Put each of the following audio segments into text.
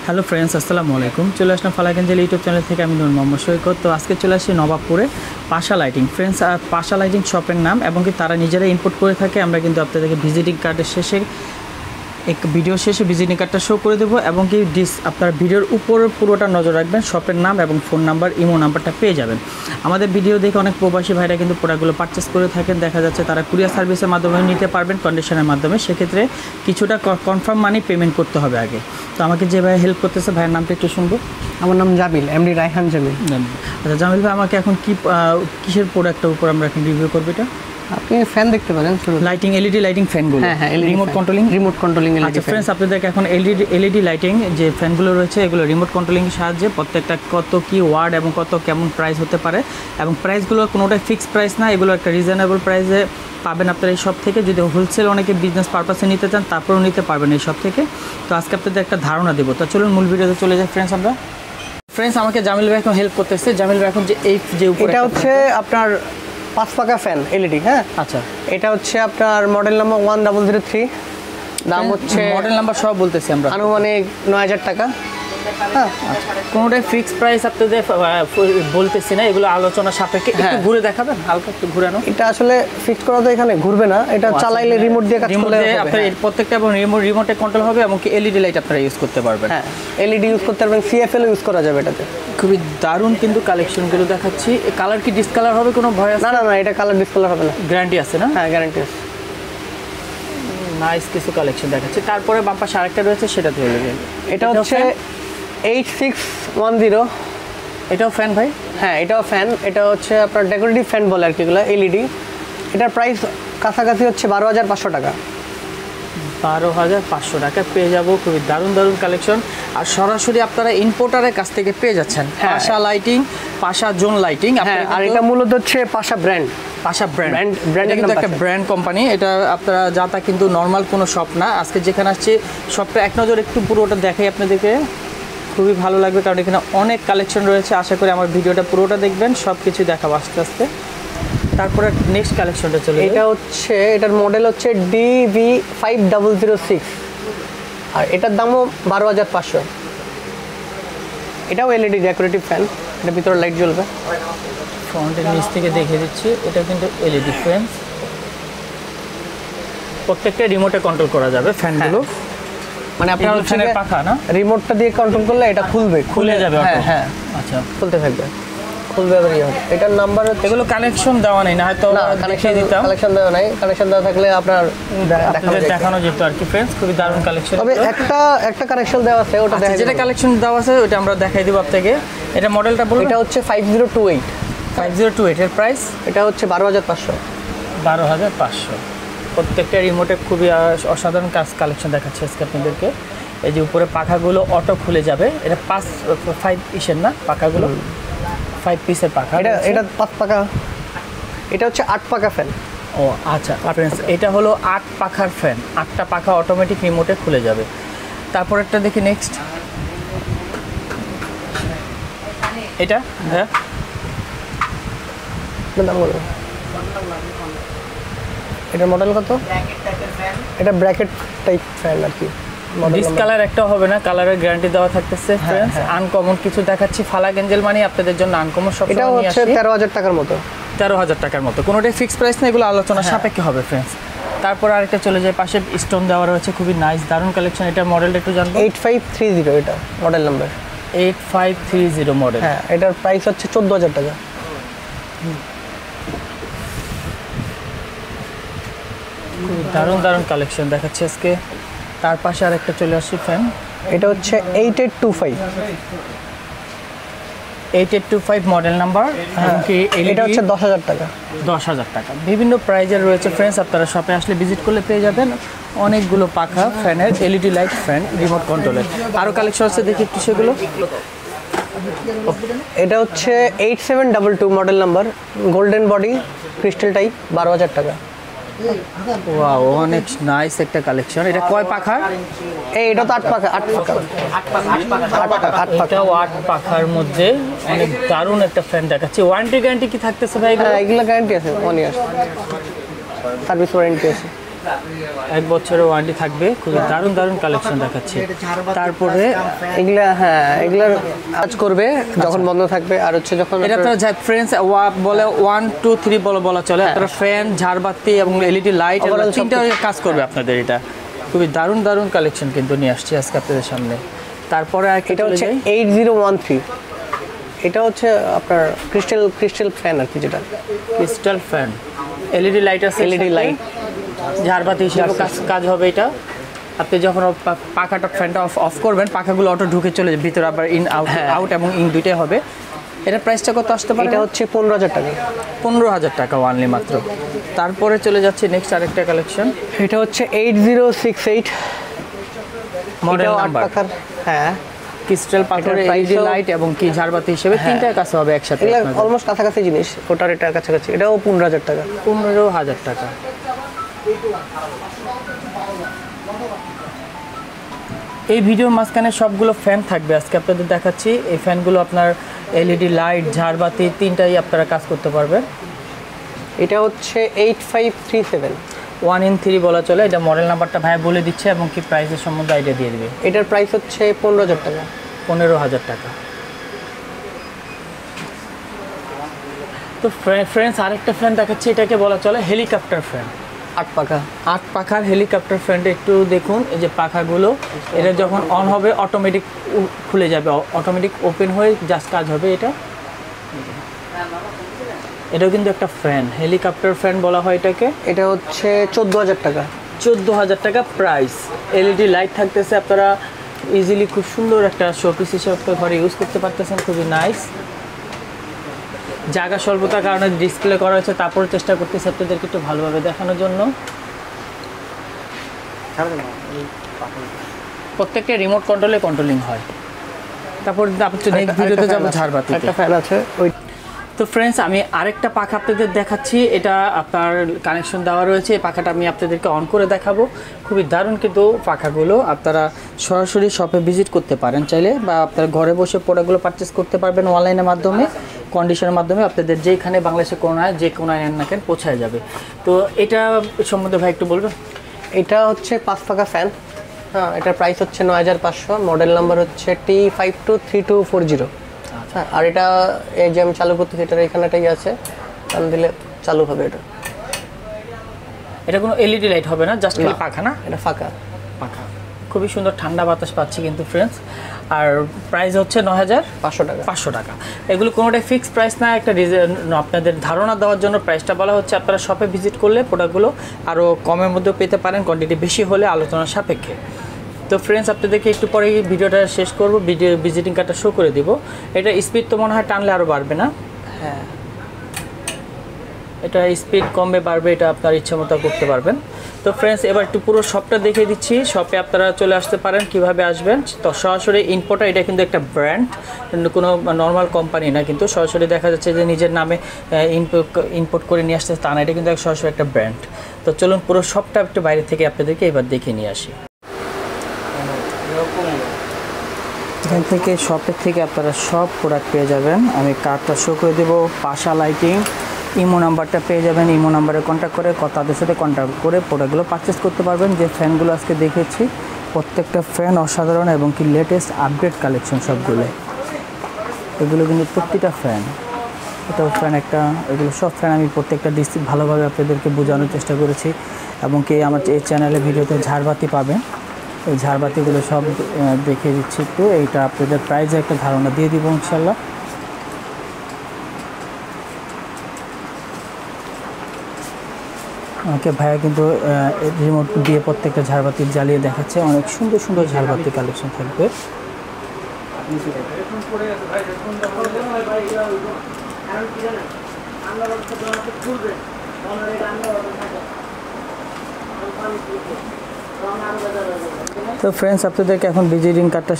Hello friends, আসসালামু আলাইকুম। চলে আসলাম ফালাক এঞ্জেল ইউটিউব চ্যানেল থেকে। আমি নূর মোহাম্মদ সৈকত। তো আজকে চলে আসছি নবাবপুরে পাশা লাইটিং। ফ্রেন্ডস, পাশা লাইটিং শপের নাম এবং কি তারা নিজেরাই ইম্পোর্ট করে থাকে। আমরা কিন্তু আপনাদেরকে ভিজিটিং কার্ডের শেষে ভিডিও শেষে ভিজিটিং কার্ডটা শো করে দেবো এবং কি আপনার ভিডিওর উপর পুরোটা নজর রাখবেন। শপের নাম এবং ফোন নাম্বার, ইমো নাম্বারটা পেয়ে যাবেন। আমাদের ভিডিও দেখে অনেক প্রবাসী ভাইরা কিন্তু প্রোডাক্টগুলো পারচেস করে থাকেন। দেখা যাচ্ছে তারা কুরিয়ার সার্ভিসের মাধ্যমে নিতে পারবেন, কন্ডিশনের মাধ্যমে। সেক্ষেত্রে কিছুটা কনফার্ম মানি পেমেন্ট করতে হবে আগে। তো আমাকে যে ভাই হেল্প করতেছে, ভাইয়ের নামটা একটু শুনবো। আমার নাম জামিল, এমডি রায়হান জামিল। আচ্ছা জামিল ভাই, আমাকে এখন কিসের প্রোডাক্টের উপর আমরা এখন রিভিউ করবো? এটা আপনি ফ্যান দেখতে পারেন, লাইটিং, এলইডি লাইটিং ফ্যানগুলো। হ্যাঁ, রিমোট কন্ট্রোলিং এলইডি। ফ্রেন্ডস, আপনাদেরকে এখন এলইডি লাইটিং যে ফ্যানগুলো রয়েছে, এগুলো রিমোট কন্ট্রোলিংয়ের সাহায্যে প্রত্যেকটা কত কি ওয়ার্ড এবং কত কেমন প্রাইস হতে পারে, এবং প্রাইসগুলো কোনোটাই ফিক্সড প্রাইস না। এগুলো একটা রিজনেবল প্রাইসে পাবেন আপনারা এই শপ থেকে। যদি হোলসেল অনেকে বিজনেস পারপাসে নিতে চান, তারপরেও নিতে পারবেন এই শপ থেকে। তো আজকে আপনাদের একটা ধারণা দেবো। তো চলুন মূল ভিডিওতে চলে যাই ফ্রেন্ডস। ফ্রেন্ডস, আমাকে জামিল ভাই এখন হেল্প করতেছে। জামিল ভাই এখন যে উপরে, এটা হচ্ছে আপনার 5 পাকা ফ্যান এলইডি। হ্যাঁ, আচ্ছা, এটা হচ্ছে আপনার মডেল নাম্বার 1003। দাম হচ্ছে মডেল নাম্বার সব বলতেছি আমরা, আনুমানিক 9000 টাকা। হ্যাঁ, কোনোটাই ফিক্সড প্রাইস আপনাদের বলতেছি না, এগুলো আলোচনা সাপেক্ষে। একটু ঘুরে দেখাবেন, হালকা একটু ঘুরানো। এটা আসলে ফিক্স করা তো এখানে ঘুরবে না, এটা চালাইলে রিমোট দিয়ে কাজ করলে হবে। আপনার প্রত্যেকটা এবং রিমোটে কন্ট্রোল হবে এবং কি এলইডি লাইট আপনারা ইউজ করতে পারবেন। হ্যাঁ, এলইডি ইউজ করতে পারবেন, সিএফএল ইউজ করা যাবে এটাতে। খুবই দারুণ কিন্তু কালেকশনগুলো দেখাচ্ছি। কালার কি ডিসকালার হবে? কোনো ভয় আছে? না, এটা কালার ডিসকালার হবে না। গ্যারান্টি আছে না? হ্যাঁ, গ্যারান্টি আছে। নাইস কিছু কালেকশন দেখাচ্ছি। তারপরে বাম পাশে আরেকটা রয়েছে, সেটা ধরে নেবেন। এটা হচ্ছে 8610। এটাও ফ্যান ভাই? হ্যাঁ, এটাও ফ্যান। এটা হচ্ছে আপনার ডেকোরেটিভ ফ্যান বলে আর কি, এগুলো এলইডি। এটার প্রাইস কাছাকাছি হচ্ছে 12500 টাকা। 12500 টাকায় পেয়ে যাবো। খুবই দারুণ কালেকশন। আর সরাসরি আপনারা ইম্পোর্টারের কাছ থেকে পেয়ে যাচ্ছেন। পাশা লাইটিং, পাশা জোন লাইটিং। আর এটা মূলত হচ্ছে পাশা ব্র্যান্ড। পাশা ব্র্যান্ড কিন্তু একটা ব্র্যান্ড কোম্পানি। এটা আপনারা যাতা কিন্তু নর্মাল কোনো শপ না। আজকে যেখানে আসছে শপটা এক নজর একটু পুরোটা দেখাই আপনাদেরকে, খুবই ভালো লাগবে, কারণ এখানে অনেক কালেকশন রয়েছে। আশা করি আমার ভিডিওটা পুরোটা দেখবেন, সব কিছু দেখাবো আস্তে আস্তে। তারপরে নেক্সট কালেকশনটা চলে, এটার মডেল হচ্ছে DV5006, আর এটার দামও 12500। এটাও এলইডি ডেকোরেটিভ ফ্যান, এটার ভিতরে লাইট জ্বলবে। ফ্রন্টের নিচ থেকে দেখিয়ে দিচ্ছি, এটা কিন্তু এলইডি ফ্যান। প্রত্যেকটা রিমোটে কন্ট্রোল করা যাবে ফ্যানগুলো। মানে আপনার ফ্যানের পাখা না, রিমোটটা দিয়ে কন্ট্রোল করলে এটা খুলে যাবে। হ্যাঁ, আচ্ছা, খুলতে থাকবে, খুলবে আবার ইয়ে হবে। এটার নাম্বার এগুলো কানেকশন দেওয়া নেই না, হয়তো কানেকশন দেওয়া নাই। কানেকশন দেওয়া থাকলে আপনার দেখানো যেত আর কি। ফ্রেন্ডস, খুবই দারুণ কালেকশন। তবে একটা কানেকশন দেওয়া আছে, ওটা দেখা, যেটা কালেকশন দেওয়া আছে ওটা আমরা দেখাই দেব আপনাকে। এটা মডেলটা বলুন। এটা হচ্ছে 5028। 5028 এর প্রাইস? এটা হচ্ছে 12500। 12500। প্রত্যেকটা রিমোটে খুবই অসাধারণ কালেকশন দেখাচ্ছে আজকে আপনাদেরকে। এই যে উপরে পাখাগুলো অটো খুলে যাবে। এটা 5 পিসের না পাখাগুলো, 5 পিসের পাখা। এটা 5 পাখা। এটা হচ্ছে 8 পাখা ফ্যান। ও আচ্ছা ফ্রেন্ডস, এটা হলো 8 পাখার ফ্যান। 8টা পাখা অটোমেটিক রিমোটে খুলে যাবে। তারপর একটা দেখি নেক্সট, এটা হ্যাঁ, এটার মডেল কত? এটা ব্র্যাকেট টাইপ ফ্যান আর কি। ডিসকালার একটা হবে না, কালারের গ্যারান্টি দেওয়া থাকতেছে। ফ্রেন্ডস, আনকমন কিছু দেখাচ্ছি। ফালাক এঞ্জেল মানে আপনাদের জন্য আনকমন। সব এটা হচ্ছে 13000 টাকার মতো। 13000 টাকার মতো। কোনোটাই ফিক্সড প্রাইস না, এগুলো আলোচনা সাপেক্ষে হবে ফ্রেন্ডস। তারপর আরেকটা চলে যায়, পাশে স্টোন দেওয়া রয়েছে, খুবই নাইস দারুণ কালেকশন। এটা মডেলটা একটু জানবো। 8530 এটা মডেল নাম্বার। 8530 মডেল। হ্যাঁ, এটার প্রাইস হচ্ছে 14000 টাকা। দারুণ কালেকশন দেখাচ্ছে আজকে। তার পাশে আরেকটা চলে আসছি ফ্যান। এটা হচ্ছে 8825। 8825 মডেল নাম্বার। এটা হচ্ছে 10000 টাকা। 10000 টাকা। বিভিন্ন প্রাইজের রয়েছে ফ্রেন্ডস, আপনারা শপে আসলে ভিজিট করলে পেয়ে যাবেন অনেকগুলো পাখা ফ্যানের, এলইডি লাইট ফ্যান, রিমোট কন্ট্রোলের। আরও কালেকশন আছে, দেখি একটু সেগুলো। এটা হচ্ছে 8722 model number, golden body, crystal type, 12000 টাকা। ওয়াও, অনেক নাইস একটা কালেকশন। এটা কয় পাখার? এটা তো 8 পাখা। 8 পাখার মধ্যে অনেক দারুণ একটা ফ্যান দেখাচ্ছি। ওয়ারেন্টি গ্যারান্টি কি থাকতেছে ভাই? এগুলো গ্যারান্টি আছে 1 ইয়ার, সার্ভিস ওয়ারেন্টি আছে। 1 বছরের ওয়ারেন্টি থাকবে। খুবই দারুণ দারুণ কালেকশন দেখাচ্ছি। তারপরে এগুলা হ্যাঁ এগুলার কাজ করবে যখন বন্ধ থাকবে, আর হচ্ছে যখন এটা তো ফ্রেন্ডস বলে 1 2 3 বলা চলে। আপনারা ফ্যান, ঝাড়বাতি এবং এলইডি লাইট তিনটা কাজ করবে আপনাদের। এটা খুবই দারুণ দারুণ কালেকশন কিন্তু নিয়ে আসছি আজকে আপনাদের সামনে। তারপরে এটা হচ্ছে 8013, এটা হচ্ছে আপনার ক্রিস্টাল ফ্যান আর কি, যেটা ক্রিস্টাল ফ্যান, এলইডি লাইট আছে, এলইডি লাইট, ঝাড়বাতি হিসেবে কাজ হবে এটা। আপনি যখন পাখাটা ফ্যানটা অফ করবেন, পাখাগুলো অটো ঢুকে চলে যাবে ভিতরে, আবার ইন আউট এবং ইন দুইটাই হবে। এটার প্রাইসটা কত আসতে পারে? এটা হচ্ছে 15,000 টাকা। 15,000 টাকা ওয়ানলি মাত্র। তারপরে চলে যাচ্ছে নেক্সট আরেকটা কালেকশন। এটা হচ্ছে 8068 মডেল নাম্বার। হ্যাঁ, ক্রিস্টাল পাথরের এলইডি লাইট এবং কি ঝাড়বাতি হিসেবে তিনটার কাছে হবে একসাথে। এগুলো অলমোস্ট কাছাকাছি জিনিস, ওটার এটা কাছাকাছি। এটাও 15,000 টাকা। 15,000 টাকা। এই ভিডিওর মাঝখানে সবগুলো ফ্যান থাকবে আজকে আপনাদের দেখাচ্ছি। এই ফ্যানগুলো আপনার এলইডি লাইট, ঝাড়বাতি তিনটাই আপনারা কাজ করতে পারবেন। এটা হচ্ছে 8537, 1 in 3 বলা চলে। এটা মডেল নাম্বারটা ভাই বলে দিচ্ছে এবং কি প্রাইসের সম্বন্ধে আইডিয়া দিয়ে দিবে। এটার প্রাইস হচ্ছে 15,000 টাকা। 15,000 টাকা। তো ফ্রেন্ডস আরেকটা ফ্যান দেখাচ্ছি, এটাকে বলা চলে হেলিকপ্টার ফ্যান। 8 পাখার হেলিকপ্টার ফ্যানটা একটু দেখুন। এই যে পাখাগুলো, এটা যখন অন হবে অটোমেটিক খুলে যাবে, অটোমেটিক ওপেন হয়ে জাস্ট কাজ হবে। এটাও কিন্তু একটা ফ্যান, হেলিকপ্টার ফ্যান বলা হয় এটাকে। এটা হচ্ছে 14,000 টাকা। 14,000 টাকা প্রাইস। এলইডি লাইট থাকতেছে, আপনারা ইজিলি খুব সুন্দর একটা শোপিস হিসেবে ঘরে ইউজ করতে পারতেছেন। খুবই নাইস। জায়গা স্বল্পতার কারণে ডিসপ্লে করা হয়েছে, তারপরে চেষ্টা করতেছি আপনাদেরকে একটু ভালোভাবে দেখানোর জন্য। প্রত্যেকটা রিমোট কন্ট্রোলিং হয়। তারপর নেক্সট ভিডিওতে যাবো ঝাড়বাতি। একটা ফ্যান আছে ওই। তো ফ্রেন্ডস আমি আরেকটা পাখা আপনাদের দেখাচ্ছি। এটা আপনার কানেকশন দেওয়া রয়েছে। এই পাখাটা আমি আপনাদেরকে অন করে দেখাবো। খুবই দারুণ কিন্তু পাখাগুলো। আপনারা সরাসরি শপে ভিজিট করতে পারেন চাইলে, বা আপনারা ঘরে বসে প্রোডাক্টগুলো পারচেস করতে পারবেন অনলাইনের মাধ্যমে, কন্ডিশনের মাধ্যমে। আপনাদের যেখানে বাংলাদেশে কোনায় যে কোনায় নেন না কেন পৌঁছায় যাবে। তো এটা সম্বন্ধে ভাই একটু বলবেন। এটা হচ্ছে 5 পাখা ফ্যান। হ্যাঁ, এটার প্রাইস হচ্ছে 9,500। মডেল নাম্বার হচ্ছে T523240। হ্যাঁ, আর এটা এই যে আমি চালু করতেছি, এটার এখানেটাই আছে, টান দিলে চালু হবে। এটা কোনো এলইডি লাইট হবে না, জাস্ট খালি পাখা না? এটা ফাঁকা পাখা। খুবই সুন্দর ঠান্ডা বাতাস পাচ্ছি কিন্তু ফ্রেন্ডস। আর প্রাইস হচ্ছে 9,500 টাকা। 500 টাকা। এগুলো কোনোটাই ফিক্সড প্রাইস না, একটা আপনাদের ধারণা দেওয়ার জন্য প্রাইসটা বলা হচ্ছে। আপনারা শপে ভিজিট করলে প্রোডাক্টগুলো আরও কমের মধ্যেও পেতে পারেন, কোয়ান্টিটি বেশি হলে আলোচনার সাপেক্ষে। তো ফ্রেন্ডস আপনাদেরকে একটু পরে ভিডিওটা শেষ করবো, ভিজিটিং কার্ডটা শো করে দিব। এটা স্পিড তো মনে হয় টানলে আরও বাড়বে না? হ্যাঁ, এটা স্পিড কমবে বাড়বে, এটা আপনার ইচ্ছা মতো করতে পারবেন। তো ফ্রেন্ডস এবার একটু পুরো শপটা দেখিয়ে দিচ্ছি। শপে আপনারা চলে আসতে পারেন। কিভাবে আসবেন? তো সরাসরি ইম্পোর্টার, এটা কিন্তু একটা ব্র্যান্ড, কোনো নর্মাল কোম্পানি না কিন্তু। সরাসরি দেখা যাচ্ছে যে নিজের নামে ইম্পোর্ট করে নিয়ে আসতে তা না, এটা কিন্তু সরাসরি একটা ব্র্যান্ড। তো চলুন পুরো শপটা একটু বাইরে থেকে আপনাদেরকে এবার দেখে নিয়ে আসি। এখান থেকে শপের থেকে আপনারা সব প্রোডাক্ট পেয়ে যাবেন। আমি কার্ডটা শো করে দেবো। পাশা লাইটিং ইমো নাম্বারটা পেয়ে যাবেন। ইমো নাম্বারে কন্ট্যাক্ট করে তাদের সাথে কন্ট্যাক্ট করে প্রোডাক্টগুলো পারচেস করতে পারবেন। যে ফ্যানগুলো আজকে দেখেছি প্রত্যেকটা ফ্যান অসাধারণ এবং কি লেটেস্ট আপডেট কালেকশন সবগুলো। এগুলো কিন্তু প্রতিটা ফ্যান, এটাও ফ্যান একটা, এগুলো সব ফ্যান আমি প্রত্যেকটা ডিস্ট্রিক্ট ভালোভাবে আপনাদেরকে বোঝানোর চেষ্টা করেছি। এবং কি আমার এই চ্যানেলে ভিডিওতে ঝাড়বাতি পাবেন। এই ঝাড়বাতিগুলো সব দেখিয়ে দিচ্ছি একটু। এইটা আপনাদের প্রাইসে একটা ধারণা দিয়ে দিব ইনশাল্লাহ। আমাকে ভাইয়া কিন্তু রিমোট দিয়ে প্রত্যেকটা ঝাড়বাতি জ্বালিয়ে দেখাচ্ছে। অনেক সুন্দর সুন্দর ঝাড়বাতি কালেকশন থাকবে। তো ফ্রেন্ডস আপনাদেরকে এখন ভিজিটিং কার্ডটা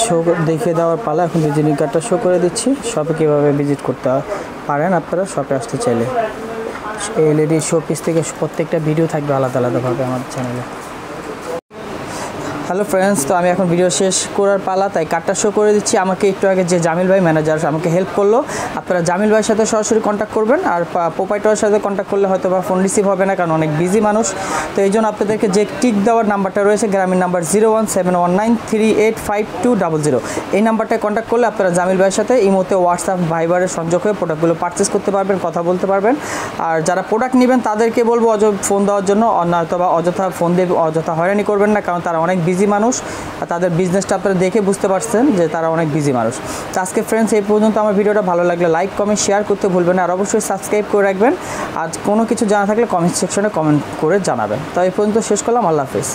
শো দেখিয়ে দেওয়ার পালা। এখন ভিজিটিং কার্ডটা শো করে দিচ্ছি। শপে কীভাবে ভিজিট করতে পারেন আপনারা শপে আসতে চাইলে। এলইডি শোপিস থেকে প্রত্যেকটা ভিডিও থাকবে আলাদা আলাদাভাবে আমার চ্যানেলে। হ্যালো ফ্রেন্ডস, তো আমি এখন ভিডিও শেষ করার পালা, তাই কার্ডটা শো করে দিচ্ছি। আমাকে একটু আগে যে জামিল ভাই ম্যানেজার আমাকে হেল্প করলো, আপনারা জামিল ভাইয়ের সাথে সরাসরি কন্ট্যাক্ট করবেন। আর প্রোপাইটরের সাথে কন্ট্যাক্ট করলে হয়তো বা ফোন রিসিভ হবে না, কারণ অনেক বিজি মানুষ। তো এই জন্য আপনাদেরকে যে টিক দেওয়ার নাম্বারটা রয়েছে, গ্রামীণ নাম্বার 017193852000, এই নাম্বারটায় কন্ট্যাক্ট করলে আপনারা জামিল ভাইয়ের সাথে ইমোতে, হোয়াটসঅ্যাপ, ভাইবারের সংযোগ হয়ে প্রোডাক্টগুলো পারচেস করতে পারবেন, কথা বলতে পারবেন। আর যারা প্রোডাক্ট নেবেন তাদেরকে বলবো ফোন দেওয়ার জন্য, অথবা অযথা ফোন দিয়ে অযথা হয়রানি করবেন না, কারণ তারা অনেক বিজি মানুষ। আর তাদের বিজনেসটা আপনারা দেখে বুঝতে পারছেন যে তারা অনেক বিজি মানুষ। তো আজকে ফ্রেন্ডস এই পর্যন্ত। আমার ভিডিওটা ভালো লাগলে লাইক, কমেন্ট, শেয়ার করতে ভুলবেন না। আর অবশ্যই সাবস্ক্রাইব করে রাখবেন। আর কোনো কিছু জানা থাকলে কমেন্ট সেকশনে কমেন্ট করে জানাবেন। তো এই পর্যন্ত শেষ করলাম। আল্লাহ হাফিজ।